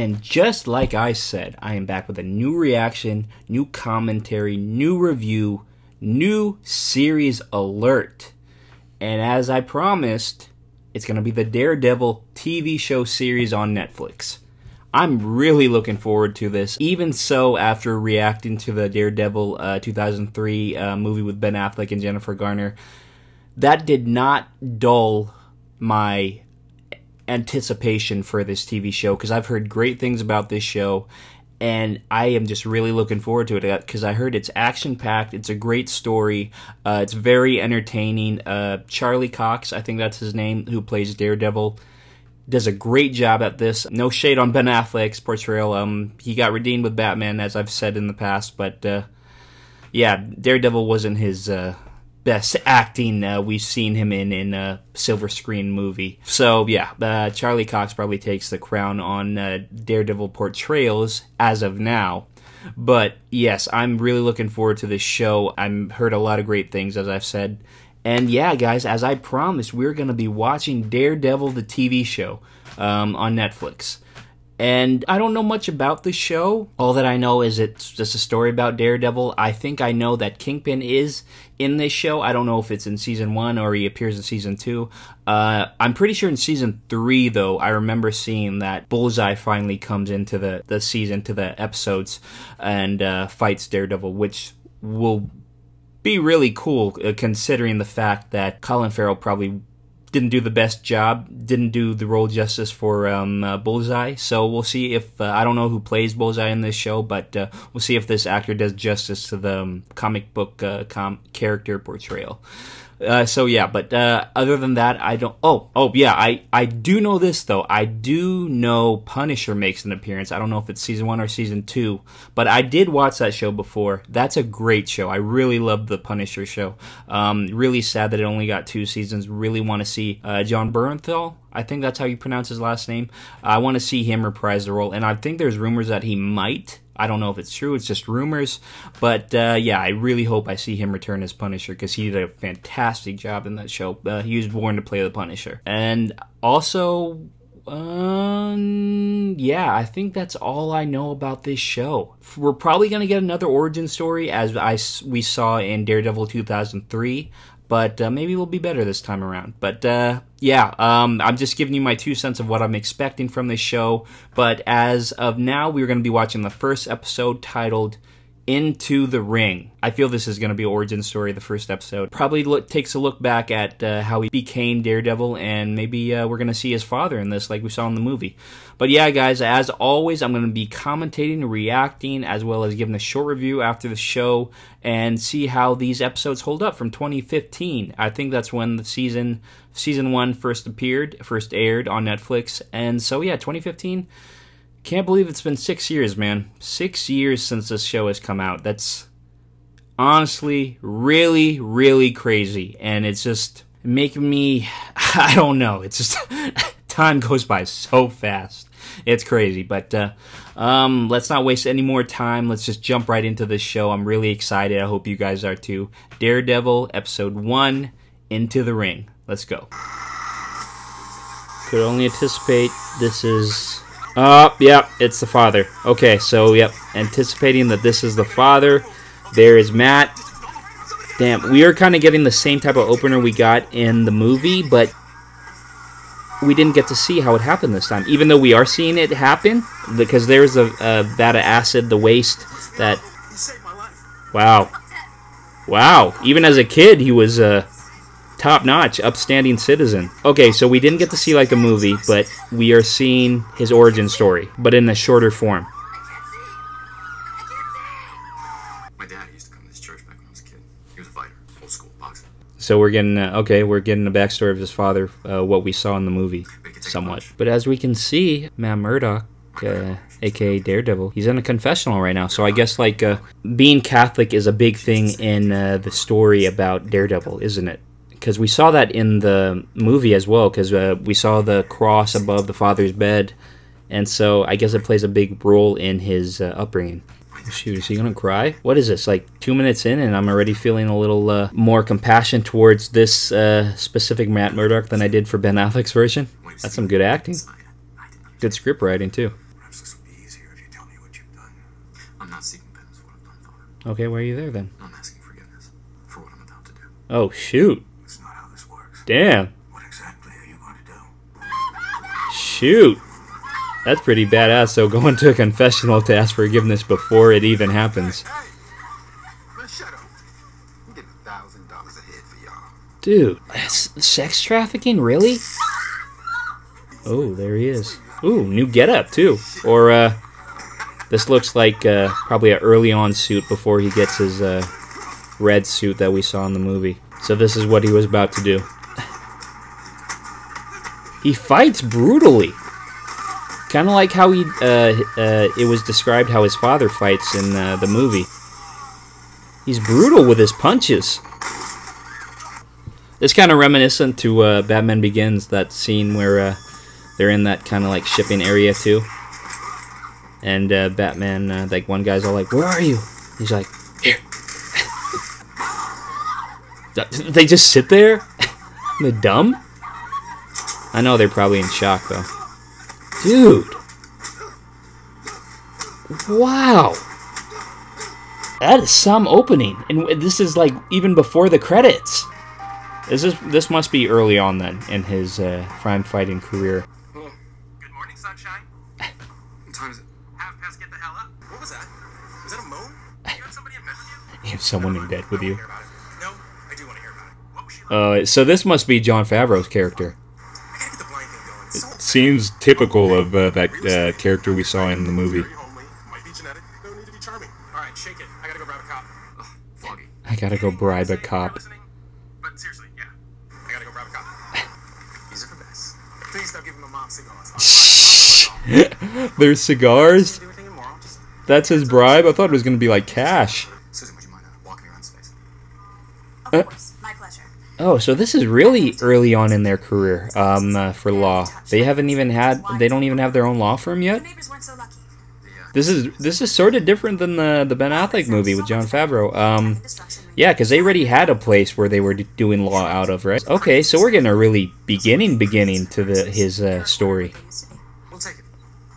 And just like I said, I am back with a new reaction, new commentary, new review, new series alert. And as I promised, it's going to be the Daredevil TV show series on Netflix. I'm really looking forward to this. Even so, after reacting to the Daredevil 2003 movie with Ben Affleck and Jennifer Garner, that did not dull my anticipation for this TV show, because I've heard great things about this show, and I am just really looking forward to it, because I heard it's action-packed, it's a great story, it's very entertaining. Charlie Cox, I think that's his name, who plays Daredevil, does a great job at this. No shade on Ben Affleck's portrayal. He got redeemed with Batman, as I've said in the past, but yeah, Daredevil wasn't his best acting we've seen him in a silver screen movie. So yeah, Charlie Cox probably takes the crown on Daredevil portrayals as of now. But yes, I'm really looking forward to this show. I've heard a lot of great things, as I've said. And yeah, guys, as I promised, we're going to be watching Daredevil, the TV show, on Netflix. And I don't know much about the show. All that I know is it's just a story about Daredevil. I think I know that Kingpin is in this show. I don't know if it's in Season 1 or he appears in Season 2. I'm pretty sure in Season 3, though, I remember seeing that Bullseye finally comes into the season, to the episodes, and fights Daredevil, which will be really cool, considering the fact that Colin Farrell probably didn't do the best job, didn't do the role justice for Bullseye. So we'll see if, I don't know who plays Bullseye in this show, but we'll see if this actor does justice to the comic book character portrayal. So yeah, but other than that, I don't... Oh yeah, I do know this, though. I do know Punisher makes an appearance. I don't know if it's Season 1 or Season 2, but I did watch that show before. That's a great show. I really loved the Punisher show. Really sad that it only got 2 seasons. Really want to see John Bernthal. I think that's how you pronounce his last name. I want to see him reprise the role, and I think there's rumors that he might. I don't know if it's true, it's just rumors, but yeah, I really hope I see him return as Punisher, because he did a fantastic job in that show. He was born to play the Punisher. And also, yeah, I think that's all I know about this show. We're probably going to get another origin story, as we saw in Daredevil 2003, but maybe we'll be better this time around. But yeah, I'm just giving you my 2 cents of what I'm expecting from this show. But as of now, we're going to be watching the first episode, titled Into the Ring. I feel this is going to be an origin story, the first episode. Probably takes a look back at how he became Daredevil, and maybe we're going to see his father in this, like we saw in the movie. But yeah, guys, as always, I'm going to be commentating, reacting, as well as giving a short review after the show, and see how these episodes hold up from 2015. I think that's when the season 1 first aired on Netflix. And so yeah, 2015. Can't believe it's been 6 years, man. 6 years since this show has come out. That's honestly really, really crazy. And it's just making me, I don't know. It's just, time goes by so fast. It's crazy. But let's not waste any more time. Let's just jump right into this show. I'm really excited. I hope you guys are too. Daredevil, Episode 1, Into the Ring. Let's go. Could only anticipate this is... Oh, yep, it's the father. Okay, so, yep, anticipating that this is the father. There is Matt. Damn, we are kind of getting the same type of opener we got in the movie, but we didn't get to see how it happened this time. Even though we are seeing it happen, because there's a vat of acid, the waste, that... Wow. Wow, even as a kid, he was top-notch, upstanding citizen. Okay, so we didn't get to see, like, the movie, but we are seeing his origin story, but in a shorter form. My dad used to come to this church back when I was a kid. He was a fighter, old school boxer. So we're getting, okay, we're getting the backstory of his father, what we saw in the movie, somewhat. But as we can see, Matt Murdock, aka Daredevil, he's in a confessional right now. So I guess, like, being Catholic is a big thing in the story about Daredevil, isn't it? Because we saw that in the movie as well, because we saw the cross above the father's bed, and so I guess it plays a big role in his upbringing. Shoot, is he gonna cry? What is this, like 2 minutes in and I'm already feeling a little more compassion towards this specific Matt Murdock than I did for Ben Affleck's version? That's some good acting. Good script writing, too. Perhaps this will Okay, why are you there then? I'm asking forgiveness for what I'm about to do. Oh, shoot. That's not how this works. Damn. What exactly are you going to do? Shoot. That's pretty badass, though, going to a confessional to ask forgiveness before it even happens. Hey! Man, shut up. I'm getting $1,000 a head for y'all. Dude, sex trafficking? Really? Oh, there he is. Ooh, new getup, too. Or, this looks like probably an early on suit before he gets his red suit that we saw in the movie. So this is what he was about to do. He fights brutally. Kind of like how it was described how his father fights in the movie. He's brutal with his punches. It's kind of reminiscent to Batman Begins, that scene where they're in that kind of like shipping area too. And Batman, like one guy's all like, "Where are you?" He's like, "Here." They just sit there? They're dumb? I know they're probably in shock though. Dude. Wow. That is some opening. And this is like even before the credits. This must be early on then in his crime fighting career. Hello. Good morning, sunshine. What time is it? 1:30. Get the hell up. What was that? Was that a moan? You have somebody in bed with you? You have someone in bed with you. No, I do want to hear about it. What was she like? So this must be Jon Favreau's character. I gotta get the blind thing going. It's so Seems typical of that character we saw in the movie. very homely. Might be genetic. Don't need to be charming. All right, shake it. I gotta go grab a cop. Ugh, foggy. I gotta go bribe a cop. Listening? But seriously, yeah. I gotta go grab a cop. These are for best. Please stop giving my mom cigars. There's cigars? Do anything immoral. Just That's his bribe? I thought it was gonna be like cash. Susan, would you mind walking around space? Of course, my pleasure. Oh, so this is really early on in their career for law. They don't even have their own law firm Your yet? neighbors weren't so lucky. This is sort of different than the Ben Affleck movie with Jon Favreau. Yeah, because they already had a place where they were doing law out of, right? Okay, so we're getting a really beginning to his story. We'll take it.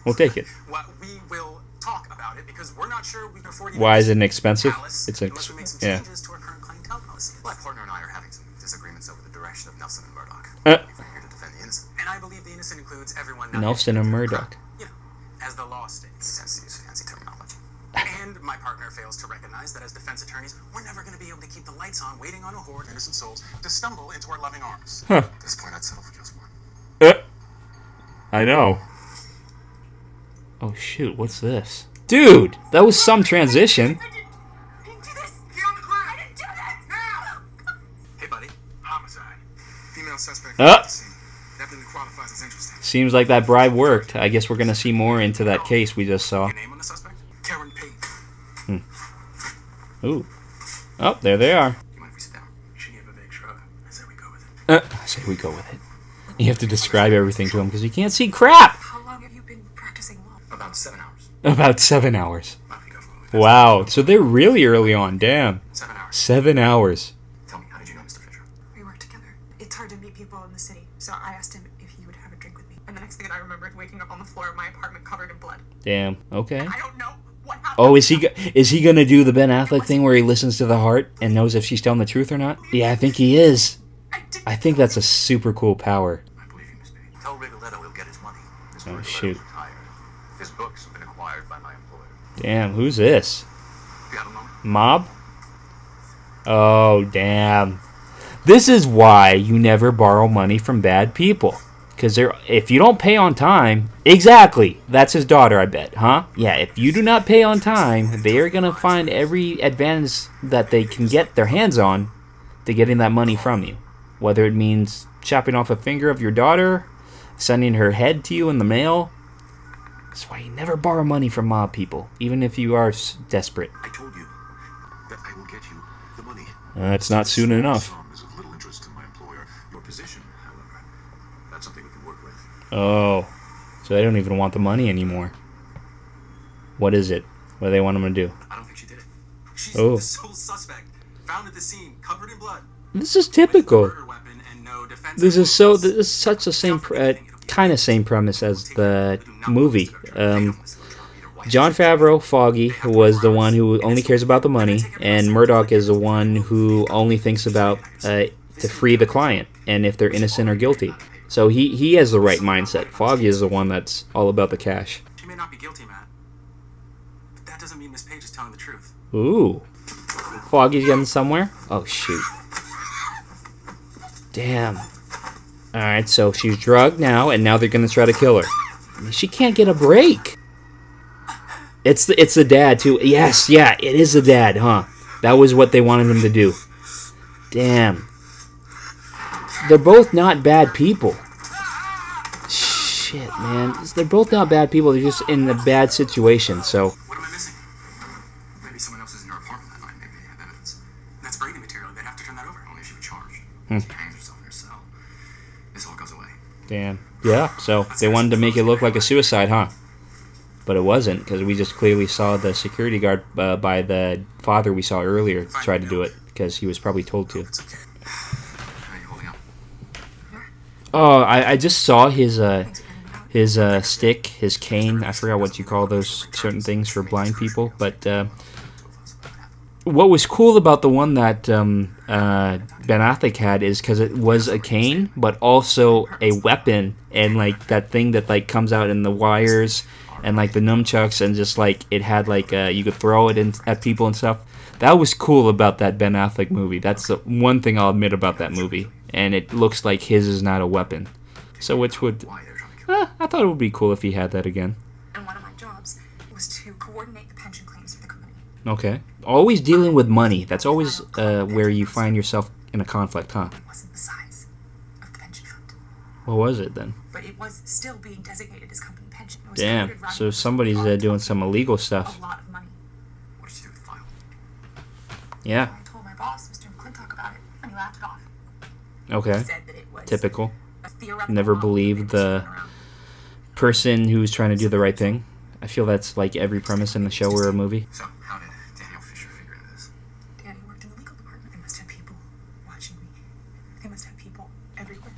We'll take it. Well, we will talk about it because we're not sure we can afford you. Why is it expensive? Alice, It's unless we make some yeah. changes to our current clientele policy. My partner and I are having some disagreements over the direction of Nelson and Murdoch. Uh. We're here to defend the innocent, and I believe the innocent includes everyone. Nelson and Murdoch. You know, as the law states. Tends to use fancy terminology. And my partner fails to recognize that as defense attorneys, we're never going to be able to keep the lights on, waiting on a horde of innocent souls to stumble into our loving arms. Huh. At this point, I'd settle for just one. I know. Oh shoot, what's this? Dude, that was some transition. I didn't do this. Get on the ground! I didn't do this. Now! Hey, buddy. Homicide. Female suspect Uh. at the scene. Definitely qualifies as interesting. Seems like that bribe worked. I guess we're gonna see more into that case we just saw. Your name on the suspect? Karen Payne. Ooh. Oh, there they are. You mind if we sit down? She gave a big shrug. I said we go with it. I say we go with it. You have to describe everything to him because he can't see crap! How long have you been practicing law? About 7 hours. About 7 hours. Why don't we go for a little bit? Wow, so they're really early on, damn. 7 hours. 7 hours. Tell me, how did you know Mr. Fisher? We work together. It's hard to meet people in the city, so I asked him if he would have a drink with me. And the next thing I remembered, waking up on the floor of my apartment covered in blood. Damn, okay. I don't know what happened. Oh, is he gonna do the Ben Affleck thing where he listens to the heart and knows if she's telling the truth or not? Yeah, I think he is. I think that's a super cool power. I believe you, Miss Payne. Tell Rigoletto he'll get his money. Mr. Oh, Rigoletto's shoot. retired. His books have been acquired by my employer. Damn, who's this? You got a moment? Mob? Oh, damn. This is why you never borrow money from bad people. Because if you don't pay on time... Exactly. That's his daughter, I bet. Huh? Yeah, if you do not pay on time, they are going to find every advantage that they can get their hands on to getting that money from you. Whether it means chopping off a finger of your daughter, sending her head to you in the mail. That's why you never borrow money from mob people, even if you are desperate. I told you that I will get you the money. It's not soon enough. Sum is of little interest to my employer. Your position, however, that's something we can work with. Oh, so they don't even want the money anymore. What is it? What do they want them to do? I don't think she did it. She's Oh. the sole suspect. Found at the scene, covered in blood. This is typical. Murder weapon and no defense. This is such the same kind of same premise as the movie. Jon Favreau, Foggy, was the one who only cares about the money, and Murdoch is the one who only thinks about to free the client, and if they're innocent or guilty. So he has the right mindset. Foggy is the one that's all about the cash. She may not be guilty, Matt. But that doesn't mean Miss Page is telling the truth. Ooh. Foggy's getting somewhere? Oh, shoot. Damn. Alright, so she's drugged now, and now they're gonna try to kill her. She can't get a break. It's the dad, too. Yes, yeah, it is the dad, huh? That was what they wanted him to do. Damn. They're both not bad people. Shit, man. They're both not bad people. They're just in a bad situation, so... What am I missing? Maybe someone else is in her apartment that night. Maybe they have evidence. That's Brady material. They'd have to turn that over. Only if she was charged. She hangs herself in her cell. This all goes away. Damn. Yeah, so they wanted to make it look like a suicide, huh? But it wasn't, because we just clearly saw the security guard by the father we saw earlier try to do it, because he was probably told to. It's okay. How are you holding up? Oh, I just saw his stick, his cane. I forgot what you call those certain things for blind people. But what was cool about the one that Ben Affleck had is because it was a cane, but also a weapon, and like that thing that like comes out in the wires, and like the nunchucks, and just like it had like you could throw it at people and stuff. That was cool about that Ben Affleck movie. That's the one thing I'll admit about that movie. And it looks like his is not a weapon. So which would... I thought it would be cool if he had that again. And one of my jobs was to coordinate the pension claims for the company. Okay. Always dealing with money. That's always where you find yourself in a conflict, huh? It wasn't the size of the pension fund. What was it then? But it was still being designated as company pension. It was Damn. coded right So into somebody's the doing some illegal stuff. A lot of money. What did you do with the file? Yeah. I told my boss, Mr. McClintock, about it, and he laughed it off. Okay. He said that it was Typical. a theoretical Never model believed that was the thrown around. person who's trying to do the right thing. I feel that's like every premise in a show or a movie. So, how did Daniel Fisher figure into this? Danny worked in the legal department. They must have people watching me. They must have people everywhere.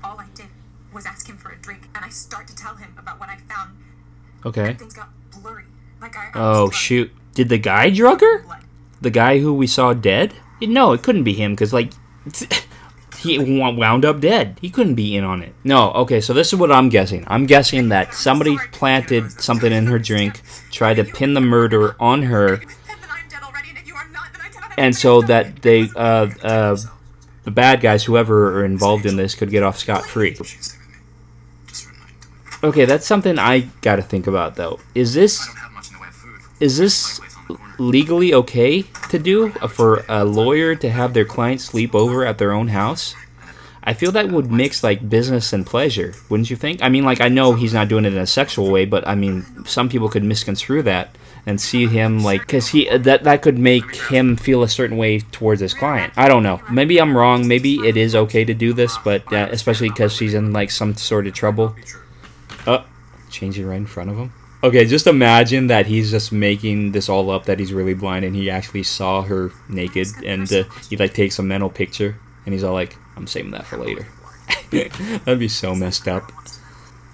All I did was ask him for a drink, and I start to tell him about what I found. Okay. And things got blurry. Like I Oh, was shoot. Did the guy drug her? blood. The guy who we saw dead? No, it couldn't be him, because, like, he wound up dead. He couldn't be in on it. No, okay, so this is what I'm guessing. I'm guessing that somebody planted something in her drink, tried to pin the murder on her, Then I'm dead already, and if you are not, then I cannot have and so that they, the bad guys, whoever are involved in this, could get off scot-free. You can stay with me. Just for a night until I... Okay, that's something I gotta think about, though. Is I this... don't have much in the way of food. Is this legally okay to do for a lawyer to have their client sleep over at their own house? I feel that would mix like business and pleasure, wouldn't you think? I mean, like, I know he's not doing it in a sexual way, but I mean, some people could misconstrue that and see him like, because that could make him feel a certain way towards his client. I don't know. Maybe I'm wrong. Maybe it is okay to do this, but especially because she's in like some sort of trouble. Changing right in front of him. Okay, just imagine that he's just making this all up, that he's really blind, and he actually saw her naked, and he like takes a mental picture, and he's all like, I'm saving that for later. That'd be so messed up.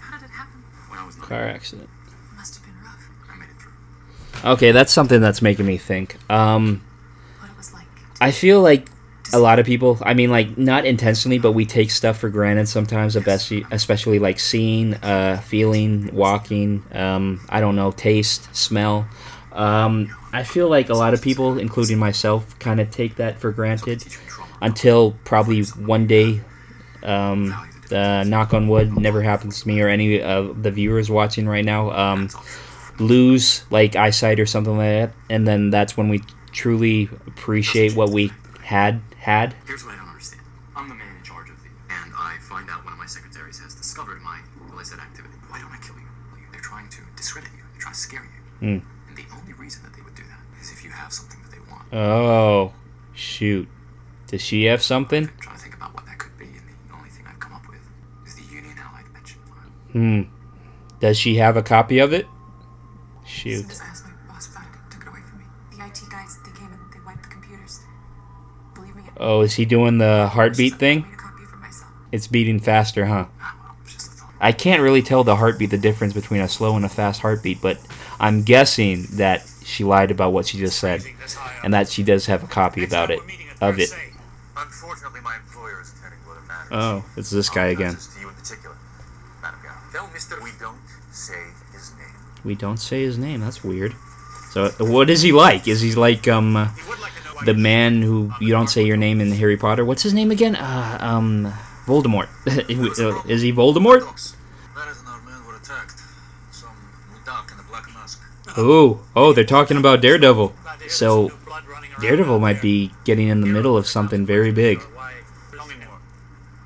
How did it happen? When I was 9, Car accident. It must have been rough. I made it through. Okay, that's something that's making me think. What it was like. I feel like a lot of people, I mean, like, not intentionally, but we take stuff for granted sometimes, especially like seeing, feeling, walking, I don't know, taste, smell. I feel like a lot of people, including myself, kind of take that for granted until probably one day, knock on wood, never happens to me or any of the viewers watching right now, lose like eyesight or something like that, and then that's when we truly appreciate what we had. Here's what I don't understand. I'm the man in charge of the... And I find out one of my secretaries has discovered my illicit activity. Why don't I kill you? They're trying to discredit you. They're trying to scare you. And the only reason that they would do that is if you have something that they want. Oh, shoot. Does she have something? I'm trying to think about what that could be, and the only thing I've come up with is the Union Allied pension file. Does she have a copy of it? As Shoot. soon as I asked my boss about it, took it away from me. The IT guys, they came and they wiped the computers. Believe me. Oh, is he doing the heartbeat I thing? made a copy for myself. It's beating faster, huh? Ah, well, it was just a thought. I can't really tell the heartbeat, the difference between a slow and a fast heartbeat, but I'm guessing that she lied about what she just said, and that she does have a copy about it, of it. Unfortunately, my employer is attending to other matters. Oh, it's this guy again. To you in particular, Madam Gow. Tell Mr. We don't say his name. We don't say his name. That's weird. So, what is he like? Is he like the man who you don't say your name in Harry Potter? What's his name again? Voldemort. Is he Voldemort? That is our men were attacked. Some Mudak in a black mask. Oh, they're talking about Daredevil. So, Daredevil might be getting in the middle of something very big. Tell me more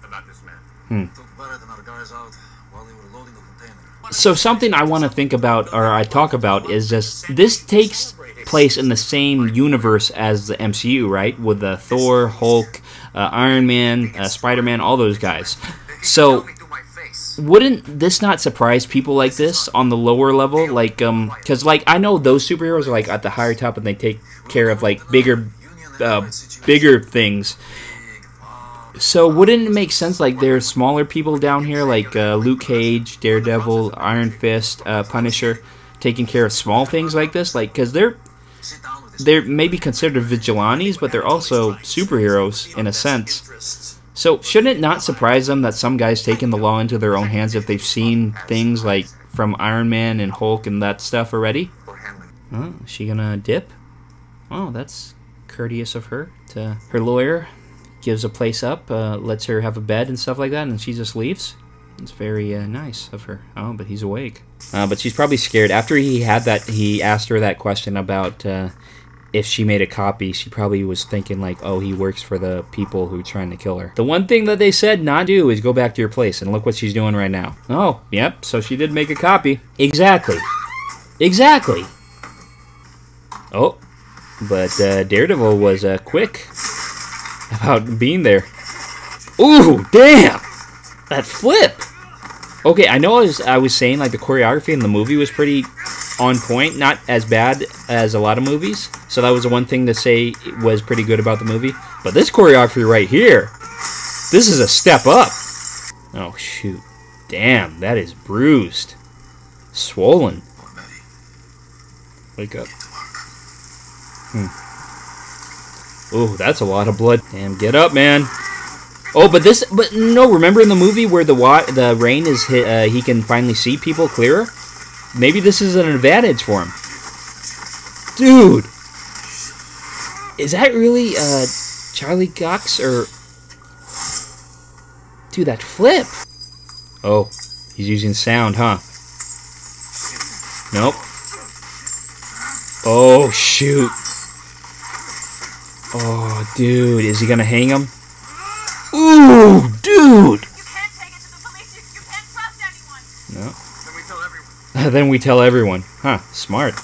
about this man. Took Barrett and our guys out while they were loading the container. So something I want to think about, or I talk about, is just this takes place in the same universe as the MCU, right? With the Thor, Hulk, Iron Man, Spider-Man, all those guys. So wouldn't this not surprise people like this on the lower level? Like, because like I know those superheroes are like at the higher top and they take care of like bigger things. So wouldn't it make sense like there's smaller people down here like Luke Cage, Daredevil, Iron Fist, Punisher, taking care of small things like this? Like, because they're maybe considered vigilantes, but they're also superheroes in a sense. So shouldn't it not surprise them that some guys taking the law into their own hands if they've seen things like from Iron Man and Hulk and that stuff already? Oh, is she gonna dip? Oh, that's courteous of her. Her lawyer gives a place up, lets her have a bed and stuff like that, and she just leaves. It's very nice of her. Oh, but he's awake. But she's probably scared. After he asked her that question about if she made a copy, she probably was thinking like, oh, he works for the people who are trying to kill her. The one thing that they said not do is go back to your place, and look what she's doing right now. Oh, yep, so she did make a copy. Exactly. Oh, but Daredevil was quick about being there. Ooh, damn! That flip! Okay, I know I was saying like the choreography in the movie was pretty on point, not as bad as a lot of movies. So that was the one thing to say was pretty good about the movie. But this choreography right here, this is a step up. Oh shoot. Damn, that is bruised. Swollen. Wake up. Oh, that's a lot of blood. Damn, get up, man. Oh, but no, remember in the movie where the rain is hit, he can finally see people clearer? Maybe this is an advantage for him. Dude! Is that really, Charlie Cox, or... Dude, that flip! Oh, he's using sound, huh? Nope. Oh, shoot. Oh, dude, is he gonna hang him? Ooh, dude! You can't take it to the police. You can't trust anyone. No. Then we tell everyone. Then we tell everyone. Huh, smart.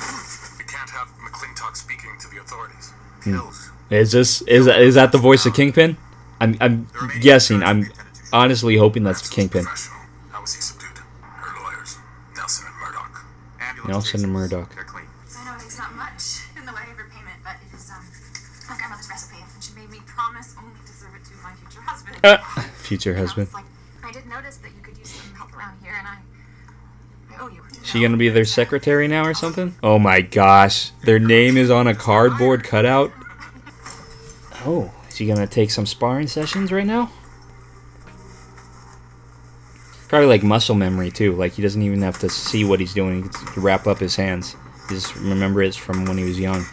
We can't have McClintock speaking to the authorities. Kills. Is that the voice of Kingpin? I'm guessing. I'm honestly hoping that's Kingpin. Professional. How was he subdued? Her lawyers, Nelson and Murdoch. Nelson and Murdoch. They're clean. I know it's not much in the way of repayment, but it is my grandmother's recipe, and she made me promise only to serve it to my future husband. Future husband. I did notice that you could use some help around here, and I owe you. She gonna be their secretary now or something? Oh my gosh, their name is on a cardboard cutout. Oh, is she gonna take some sparring sessions right now? Probably like muscle memory too. Like he doesn't even have to see what he's doing. He can wrap up his hands. Just remember it's from when he was young.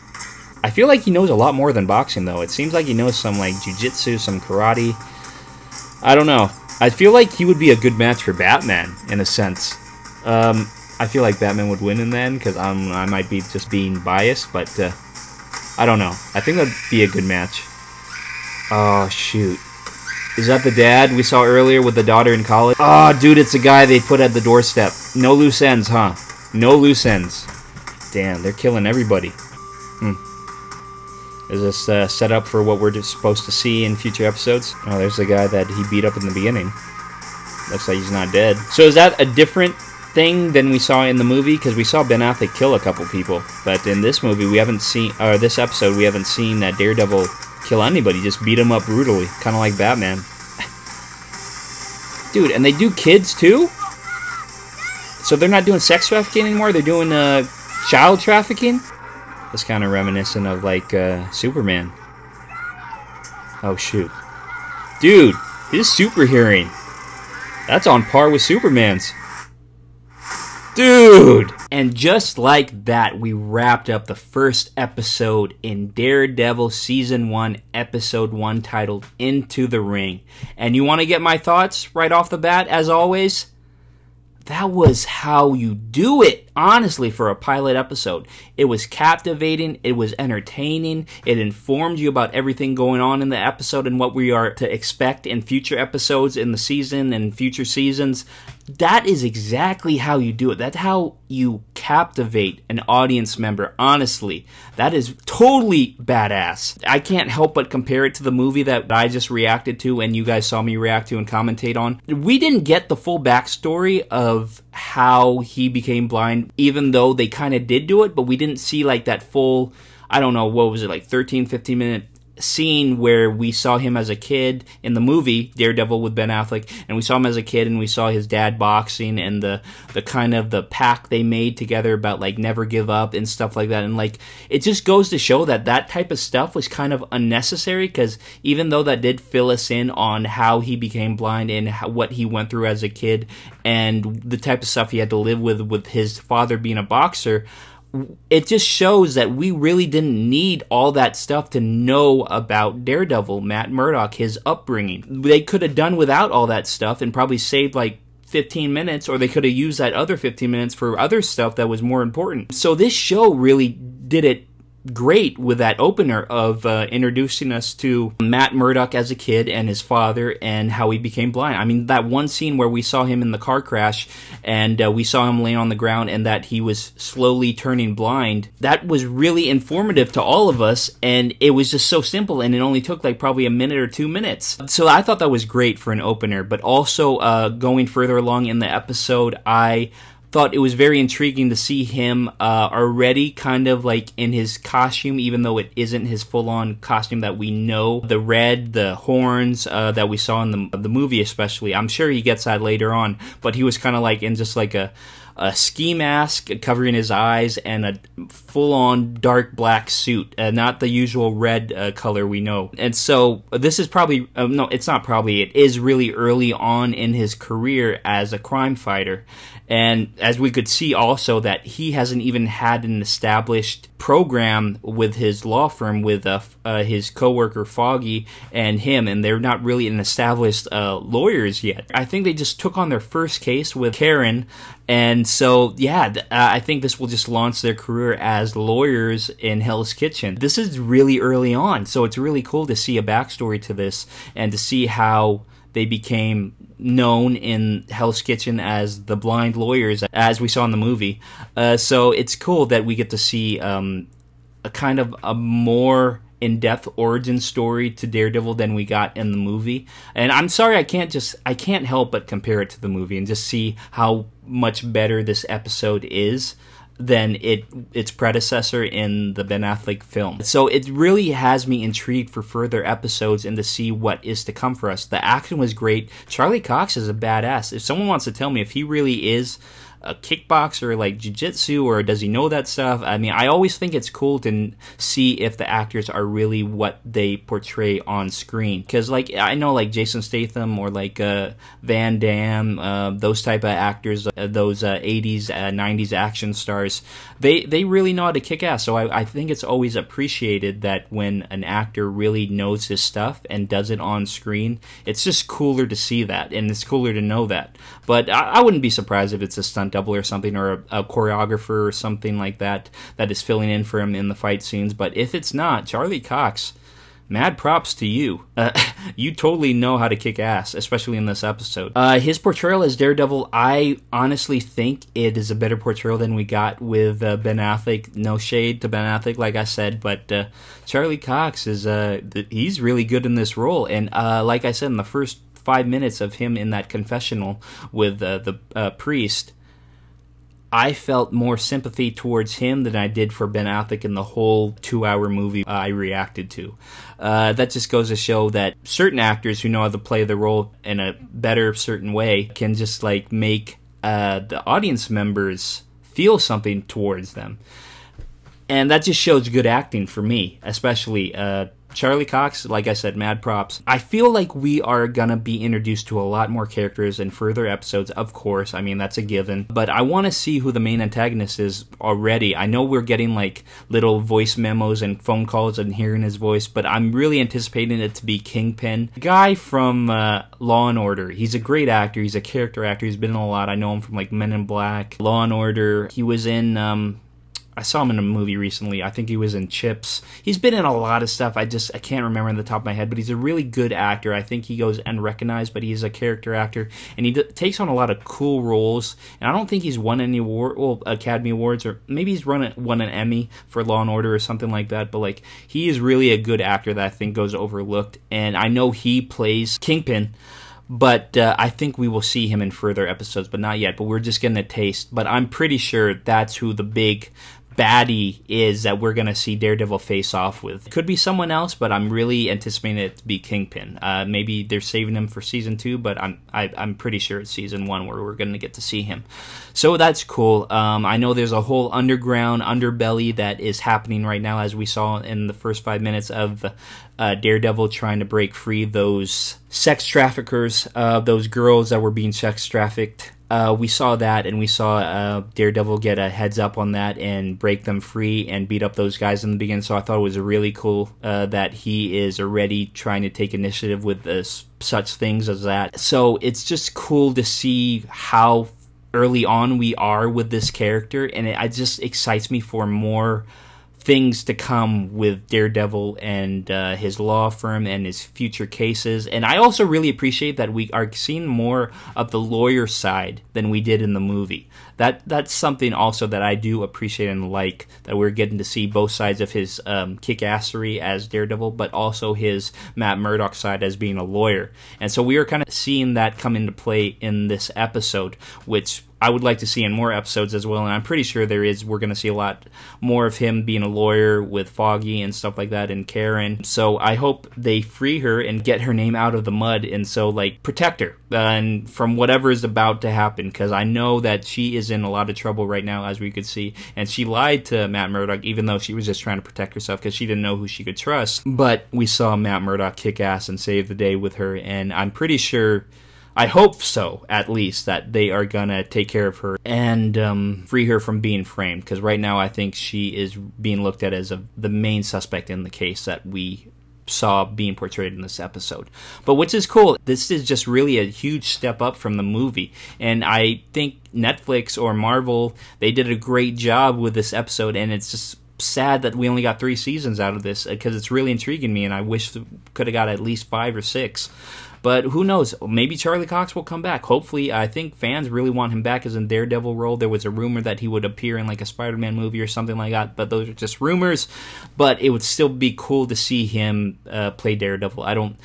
I feel like he knows a lot more than boxing though. It seems like he knows some like jiu-jitsu, some karate. I don't know. I feel like he would be a good match for Batman in a sense. I feel like Batman would win in the end because I might be just being biased, but I don't know. I think that'd be a good match. Oh shoot. Is that the dad we saw earlier with the daughter in college? Oh, dude, it's the guy they put at the doorstep. No loose ends, huh? No loose ends. Damn, they're killing everybody. Is this set up for what we're just supposed to see in future episodes? Oh, there's the guy that he beat up in the beginning. Looks like he's not dead. So is that a different thing than we saw in the movie? Because we saw Ben Affleck kill a couple people. But in this movie, we haven't seen... Or this episode, we haven't seen that Daredevil kill anybody. Just beat him up brutally. Kind of like Batman. Dude, and they do kids too? So they're not doing sex trafficking anymore? They're doing child trafficking? That's kind of reminiscent of, like, Superman. Oh, shoot. Dude, his super hearing. That's on par with Superman's. Dude! And just like that, we wrapped up the first episode in Daredevil Season 1, Episode 1, titled Into the Ring. And you want to get my thoughts right off the bat, as always? That was how you do it, honestly, for a pilot episode. It was captivating, it was entertaining, it informed you about everything going on in the episode and what we are to expect in future episodes in the season and future seasons. That is exactly how you do it. That's how you captivate an audience member, honestly. That is totally badass. I can't help but compare it to the movie that I just reacted to and you guys saw me react to and commentate on. We didn't get the full backstory of how he became blind, even though they kind of did do it, but we didn't see like that full, I don't know, what was it, like 13, 15 minute scene where we saw him as a kid in the movie Daredevil with Ben Affleck, and we saw him as a kid and we saw his dad boxing and the kind of the pact they made together about like never give up and stuff like that. And like it just goes to show that that type of stuff was kind of unnecessary, because even though that did fill us in on how he became blind and what he went through as a kid and the type of stuff he had to live with his father being a boxer, it just shows that we really didn't need all that stuff to know about Daredevil, Matt Murdock, his upbringing. They could have done without all that stuff and probably saved like 15 minutes, or they could have used that other 15 minutes for other stuff that was more important. So this show really did it great with that opener of introducing us to Matt Murdock as a kid and his father and how he became blind. I mean, that one scene where we saw him in the car crash and we saw him laying on the ground and that he was slowly turning blind, that was really informative to all of us, and it was just so simple, and it only took like probably a minute or 2 minutes. So I thought that was great for an opener, but also going further along in the episode, I thought it was very intriguing to see him already kind of like in his costume, even though it isn't his full-on costume that we know. The red, the horns that we saw in the movie especially. I'm sure he gets that later on, but he was kind of like in just like a ski mask covering his eyes and a full-on dark black suit, not the usual red color we know. And so this is probably, no, it's not probably, it is really early on in his career as a crime fighter. And as we could see also that he hasn't even had an established program with his law firm with his coworker Foggy and him, and they're not really an established lawyers yet. I think they just took on their first case with Karen, and so yeah, I think this will just launch their career as lawyers in Hell's Kitchen. This is really early on, so it's really cool to see a backstory to this and to see how they became known in Hell's Kitchen as the blind lawyers, as we saw in the movie. So it's cool that we get to see a kind of a more in-depth origin story to Daredevil than we got in the movie. And I'm sorry, I can't help but compare it to the movie and just see how much better this episode is than its predecessor in the Ben Affleck film. So it really has me intrigued for further episodes and to see what is to come for us. The action was great. Charlie Cox is a badass. If someone wants to tell me if he really is a kickboxer, like jiu-jitsu, or does he know that stuff? I mean, I always think it's cool to see if the actors are really what they portray on screen. Because, like, I know, like, Jason Statham or, like, Van Damme, those type of actors, those 80s, 90s action stars, they really know how to kick ass. So I think it's always appreciated that when an actor really knows his stuff and does it on screen, it's just cooler to see that, and it's cooler to know that. But I wouldn't be surprised if it's a stunt double or something, or a choreographer or something like that that is filling in for him in the fight scenes. But if it's not, Charlie Cox, mad props to you. You totally know how to kick ass, especially in this episode. His portrayal as Daredevil, I honestly think it is a better portrayal than we got with Ben Affleck. No shade to Ben Affleck, like I said, but Charlie Cox is he's really good in this role. And like I said, in the first 5 minutes of him in that confessional with the priest, I felt more sympathy towards him than I did for Ben Affleck in the whole 2-hour movie I reacted to. That just goes to show that certain actors who know how to play the role in a better certain way can just like make the audience members feel something towards them. And that just shows good acting for me, especially Charlie Cox. Like I said, mad props. I feel like we are gonna be introduced to a lot more characters in further episodes, of course. I mean, that's a given. But I want to see who the main antagonist is already. I know we're getting like little voice memos and phone calls and hearing his voice, but I'm really anticipating it to be Kingpin. The guy from Law and Order. He's a great actor. He's a character actor. He's been in a lot. I know him from like Men in Black, Law and Order. He was in I saw him in a movie recently. I think he was in Chips. He's been in a lot of stuff. I can't remember on the top of my head, but he's a really good actor. I think he goes unrecognized, but he's a character actor, and he takes on a lot of cool roles. And I don't think he's won any Academy Awards, or maybe he's won an Emmy for Law and Order or something like that. But like, he is really a good actor that I think goes overlooked. And I know he plays Kingpin. But I think we will see him in further episodes, but not yet. But we're just getting a taste. But I'm pretty sure that's who the big baddie is that we're going to see Daredevil face off with. It could be someone else, but I'm really anticipating it to be Kingpin. Maybe they're saving him for season 2, but I'm pretty sure it's season 1 where we're going to get to see him. So that's cool. I know there's a whole underground underbelly that is happening right now, as we saw in the first 5 minutes of Daredevil trying to break free those sex traffickers, those girls that were being sex trafficked. We saw that, and we saw Daredevil get a heads up on that and break them free and beat up those guys in the beginning. So I thought it was really cool that he is already trying to take initiative with such things as that. So it's just cool to see how early on we are with this character, and it just excites me for more things to come with Daredevil and his law firm and his future cases. And I also really appreciate that we are seeing more of the lawyer side than we did in the movie. That's something also that I do appreciate and like, that we're getting to see both sides of his kick-assery as Daredevil, but also his Matt Murdock side as being a lawyer. And so we are kind of seeing that come into play in this episode, which I would like to see in more episodes as well, and I'm pretty sure we're going to see a lot more of him being a lawyer with Foggy and stuff like that, and Karen. So I hope they free her and get her name out of the mud, and so like protect her and from whatever is about to happen, because I know that she is in a lot of trouble right now, as we could see, and she lied to Matt Murdock, even though she was just trying to protect herself because she didn't know who she could trust. But we saw Matt Murdock kick ass and save the day with her, and I'm pretty sure, I hope so, at least, that they are gonna take care of her and free her from being framed, because right now I think she is being looked at as the main suspect in the case that we saw being portrayed in this episode. But which is cool. This is just really a huge step up from the movie, and I think Netflix or Marvel, they did a great job with this episode, and it's just sad that we only got 3 seasons out of this, because it's really intriguing me, and I wish we could have got at least 5 or 6. But who knows? Maybe Charlie Cox will come back. Hopefully, I think fans really want him back as a Daredevil role. There was a rumor that he would appear in like a Spider-Man movie or something like that, but those are just rumors. But it would still be cool to see him play Daredevil.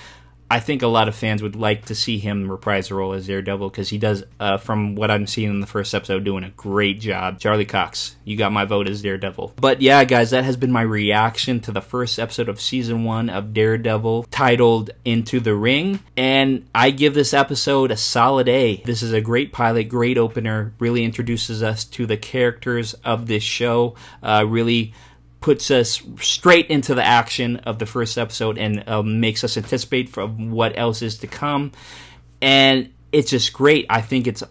I think a lot of fans would like to see him reprise the role as Daredevil, because he does, from what I'm seeing in the first episode, doing a great job. Charlie Cox, you got my vote as Daredevil. But yeah, guys, that has been my reaction to the first episode of Season 1 of Daredevil, titled Into the Ring. And I give this episode a solid A. This is a great pilot, great opener, really introduces us to the characters of this show, really puts us straight into the action of the first episode, and makes us anticipate for what else is to come. And it's just great. I think it's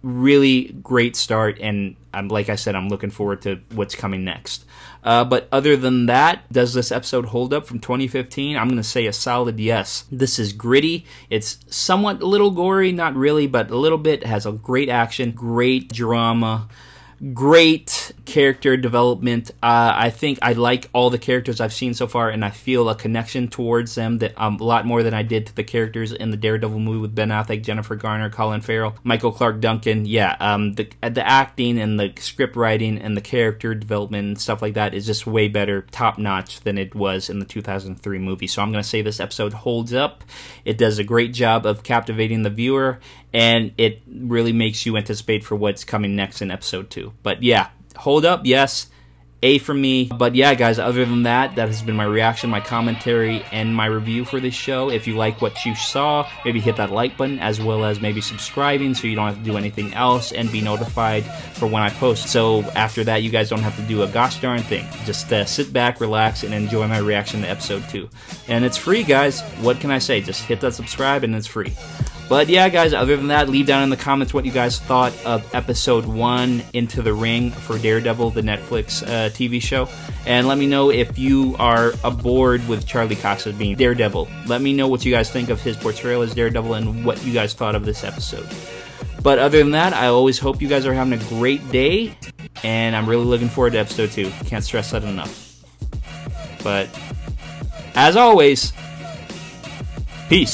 really great start, and like I said, I'm looking forward to what's coming next. But other than that, does this episode hold up from 2015? I'm going to say a solid yes. This is gritty. It's somewhat a little gory, not really, but a little bit. It has a great action, great drama, great character development. I think I like all the characters I've seen so far, and I feel a connection towards them that a lot more than I did to the characters in the Daredevil movie with Ben Affleck, Jennifer Garner, Colin Farrell, Michael Clark Duncan. Yeah, the acting and the script writing and the character development and stuff like that is just way better, top notch, than it was in the 2003 movie. So I'm going to say this episode holds up. It does a great job of captivating the viewer, and it really makes you anticipate for what's coming next in episode 2. But yeah, hold up, yes. A from me. But yeah, guys, other than that, that has been my reaction, my commentary, and my review for this show. If you like what you saw, maybe hit that like button, as well as maybe subscribing so you don't have to do anything else and be notified for when I post. So after that, you guys don't have to do a gosh darn thing. Just sit back, relax, and enjoy my reaction to episode 2. And it's free, guys. What can I say? Just hit that subscribe and it's free. But yeah, guys, other than that, leave down in the comments what you guys thought of episode 1, Into the Ring, for Daredevil, the Netflix TV show. And let me know if you are aboard with Charlie Cox as being Daredevil. Let me know what you guys think of his portrayal as Daredevil and what you guys thought of this episode. But other than that, I always hope you guys are having a great day. And I'm really looking forward to episode 2. Can't stress that enough. But as always, peace.